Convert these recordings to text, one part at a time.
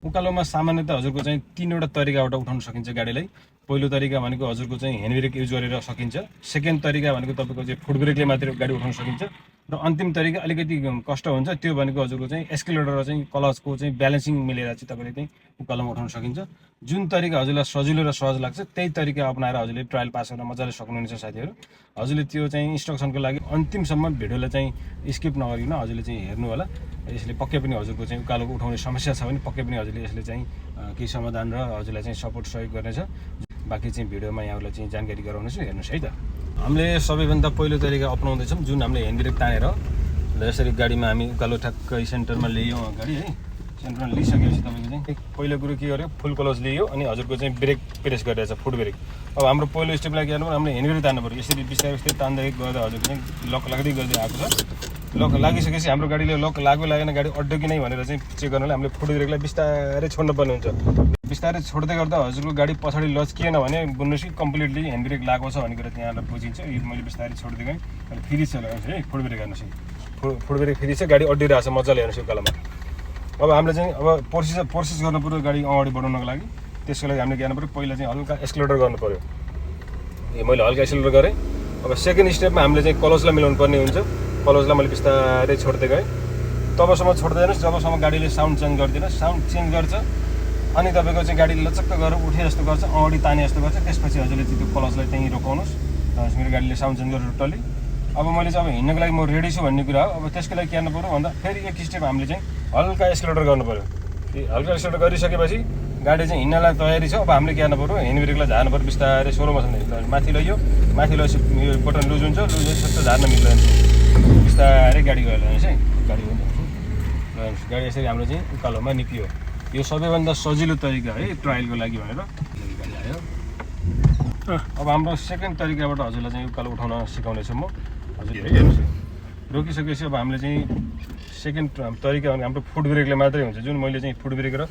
उकालोमा सामान्यतः हजुरको चाहिँ तीनवटा तरिकाबाट उठाउन सकिन्छ गाडीलाई। पहिलो तरिका भनेको हजुरको चाहिँ ह्यान्ड ब्रेक युज गरेर सकिन्छ। सेकेन्ड तरिका भनेको तपाईँको चाहिँ फुट ब्रेकले मात्रै गाडी उठाउन सकिन्छ। र अन्तिम तरिका अलिकति कष्ट हुन्छ, त्यो भनेको हजुरको चाहिँ एस्केलेटर र चाहिँ क्लचको चाहिँ ब्यालेन्सिङ मिलेर चाहिँ तपाईँले चाहिँ उकालोमा उठाउन सकिन्छ। जुन तरिका हजुरलाई सजिलो र सहज लाग्छ त्यही तरिका अपनाएर हजुरले ट्रायल पास गर्न मजाले सक्नुहुनेछ साथीहरू। हजुरले त्यो चाहिँ इन्स्ट्रक्सनको लागि अन्तिमसम्म भिडियोलाई चाहिँ स्किप नगरिकन हजुरले चाहिँ हेर्नु होला। यसले पक्कै पनि हजुरको चाहिँ उकालोको उठाउने समस्या छ भने पक्कै पनि हजुरले यसले चाहिँ केही समाधान र हजुरलाई चाहिँ सपोर्ट सहयोग गर्नेछ। बाँकी चाहिँ भिडियोमा यहाँहरूलाई चाहिँ जानकारी गराउनेछु, हेर्नुहोस् है त। हामीले सबैभन्दा पहिलो तरिका अपनाउँदैछौँ, जुन हामीले ह्यान्ड ब्रेक तानेर यसरी गाडीमा हामी उकालो ठ्याक्कै सेन्टरमा ल्यायौँ अगाडि है। सेन्टरमा लिइसकेपछि तपाईँको चाहिँ पहिलो कुरो के गर्यो, फुल क्लच लियो अनि हजुरको चाहिँ ब्रेक प्रेस गरिरहेछ, फुट ब्रेक। अब हाम्रो पहिलो स्टेपलाई के गर्नु पर्यो, हामीले ह्यान्ड ब्रेक तान्नु पऱ्यो। यसरी बिस्तारै बिस्तारै तान्दै गर्दा हजुरको चाहिँ लक लाग्दै गर्दै आएको छ। लक लागिसकेपछि हाम्रो गाडीले लक लाग्यो लागेन, गाडी अड्ड्यो कि नै भनेर चाहिँ चेक गर्नलाई हामीले फुट ब्रेकलाई बिस्तारै छोड्नु पर्ने हुन्छ। बिस्तारै छोड्दै गर्दा हजुरको गाडी पछाडि लच्किएन भने बुझ्नुहोस् कि कम्प्लिटली ह्यान्ड ब्रेक लागेको छ भन्ने कुरा त्यहाँबाट बुझिन्छ। यो मैले बिस्तारै छोड्दै गएँ, अनि फेरि चलाउँछु है। फुट ब्रेक हेर्नुहोस्, फुट ब्रेक फेरि चाहिँ गाडी अड्डिरहेको छ मजाले, हेर्नुहोस् उकालोमा। अब हामीले चाहिँ अब प्रोसेस गर्नु पऱ्यो गाडी अगाडि बढाउनको लागि। त्यसको लागि हामीले के गर्नु पऱ्यो, पहिला चाहिँ हल्का एक्सलेटर गर्नु पऱ्यो। मैले हल्का एक्सलेटर गरेँ। अब सेकेन्ड स्टेपमा हामीले चाहिँ क्लचलाई मिलाउनु पर्ने हुन्छ। क्लचलाई मैले बिस्तारै छोड्दै गएँ। तबसम्म छोड्दै जानुहोस् जबसम्म गाडीले साउन्ड चेन्ज गर्दैन। साउन्ड चेन्ज गर्छ अनि तपाईँको चाहिँ गाडीले लचक्क गरेर उठे जस्तो गर्छ, अगाडि ताने जस्तो गर्छ। त्यसपछि हजुरले चाहिँ त्यो क्लचलाई त्यहीँ रोकाउनुहोस्। मेरो गाडीले साउन्ड चेन्ज गरेर टल्ली। अब मैले चाहिँ अब हिँड्नको लागि म रेडी छु भन्ने कुरा हो। अब त्यसको लागि के गर्नु पऱ्यो भन्दा फेरि एक स्टेप हामीले चाहिँ हल्का एक्सलेटर गर्नु पऱ्यो। हल्का एक्सलेटर गरिसकेपछि गाडी चाहिँ हिँड्नलाई तयारी छ। अब हामीले के गर्नु पऱ्यो, ह्यान्ड ब्रेकलाई झार्नु पऱ्यो बिस्तारै स्लो मोसनले। माथि लैयो, माथि लगेपछि यो बटन लुज हुन्छ, लुज भएपछि झार्न मिल्दैन। बिस्तारै गाडी गयो लानुहोस् है। गाडी गाडी यसरी हाम्रो चाहिँ उकालोमा निक्लियो। यो सबैभन्दा सजिलो तरिका है ट्रायलको लागि भनेर गाडी आयो। अब हाम्रो सेकेन्ड तरिकाबाट हजुरलाई चाहिँ उकालो उठाउन सिकाउनेछु म। हजुर हेर्नुहोस्, रोकिसकेपछि अब हामीले चाहिँ सेकेन्ड तरिका भने हाम्रो फुट ब्रेकले मात्रै हुन्छ। जुन मैले चाहिँ फुट ब्रेक र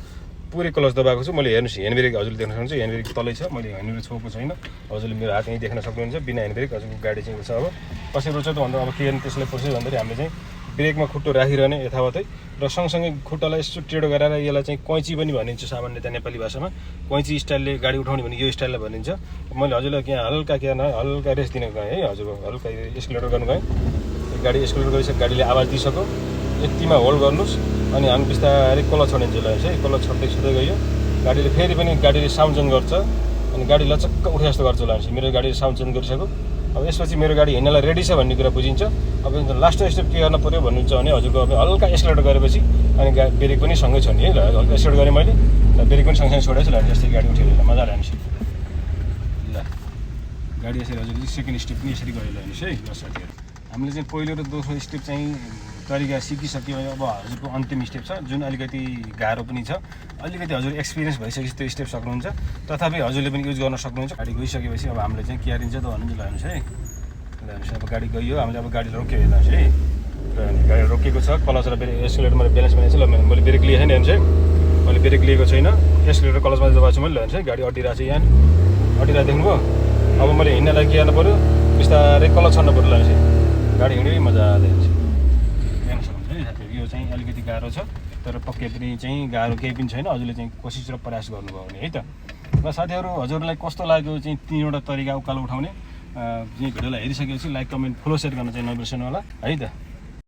पुरै क्लच दबाएको छु। मैले हेर्नुहोस् ह्यान्ड ब्रेक हजुरले देख्न सक्नुहुन्छ, ह्यान्ड ब्रेक तलै छ। मैले ह्यान्ड ब्रेक छोएको छैन। हजुरले मेरो हात यहीँ देख्न सक्नुहुन्छ। बिना ह्यान्ड ब्रेक हजुरको गाडी चाहिँ छ। अब कसरी रोक्छ त भन्दा अब के गर्ने, त्यसलाई प्रोसेस भन्दाखेरि हामीले चाहिँ ब्रेकमा खुट्टो राखिरहने यथावतै र सँगसँगै खुट्टालाई यसो टेढो गराएर यसलाई चाहिँ कैँची पनि भनिन्छ सामान्यतः नेपाली भाषामा। कैँची स्टाइलले गाडी उठाउने भने यो स्टाइललाई भनिन्छ। मैले हजुरलाई यहाँ हल्का के हल्का रेस्ट दिन गएँ है। हजुरको हल्का एक्सलेटर गर्नु गएँ। गाडी एक्सलेटर गरिसक्यो, गाडीले आवाज दिइसक्यो, यतिमा होल्ड गर्नुहोस् अनि हामी बिस्तारै क्लच छोडिन्छ लानुहोस् है। क्लच छोड्दै छोड्दै गयो। गाडीले फेरि पनि गाडीले साउन्ड चेन्ज गर्छ अनि गाडी लचक्क उठे जस्तो गर्छ लानुहोस्। मेरो गाडीले साउन्ड चेन्ज गरिसक्यो। अब यसपछि मेरो गाडी हिँड्नलाई रेडी छ भन्ने कुरा बुझिन्छ। अब लास्ट स्टेप के गर्न पऱ्यो भन्नुहुन्छ भने हजुरको अब हल्का एक्सलेटर गरेपछि अनि ब्रेक पनि सँगै छोड्ने है। ल हल्का एक्सलेटर गरेँ मैले, ब्रेक पनि सँगसँगै छोडेछु लानुहोस्। यस्तै गाडी उठेर मजाले हाल्नुहोस्। ल गाडी यसरी हजुरले सेकेन्ड स्टेप पनि यसरी गयो लानुहोस् है। ल साथीहरू, हामीले चाहिँ पहिलो र दोस्रो स्टेप चाहिँ तरिका सिकिसक्यो। अब हजुरको अन्तिम स्टेप छ जुन अलिकति गाह्रो पनि छ। अलिकति हजुर एक्सपिरियन्स भइसकेपछि त्यो स्टेप सक्नुहुन्छ, तथापि हजुरले पनि युज गर्न सक्नुहुन्छ। गाडी गइसकेपछि अब हामीले चाहिँ के गरिन्छ त भन्नुहुन्छ लानुहोस् है। लानुहोस् अब गाडी गयो, हामीले अब गाडी रोक्यो हेर्नुहोस् है। र गाडी रोकेको छ, क्लच र एक्सलेटर मैले ब्यालेन्स बनाएको छु। ल मैले ब्रेक लिएँ छैन हेर्नुहोस् है। मैले ब्रेक लिएको छैन, एक्सलेटर क्लचमा दबाएको छु मैले लानुहोस् है। गाडी अड्डिरहेको छ यहाँ, अड्डिरहेको देख्नुभयो। अब मैले हिँड्नलाई के गर्नु पऱ्यो, बिस्तारै क्लच छोड्नु पऱ्यो लानुहोस् है। गाडी हिँड्यो मजाले हुन्छ। हेर्न सक्नुहुन्छ है साथीहरू, यो चाहिँ अलिकति गाह्रो छ तर पक्कै पनि चाहिँ गाह्रो केही पनि छैन। हजुरले चाहिँ कोसिस र प्रयास गर्नुभयो भने है त। र साथीहरू, हजुरलाई कस्तो लाग्यो चाहिँ तीनवटा तरिका उकालो उठाउने? चाहिँ भिडियोलाई हेरिसकेपछि लाइक, कमेन्ट, फलो, सेयर गर्न चाहिँ नबिर्सनु होला है त।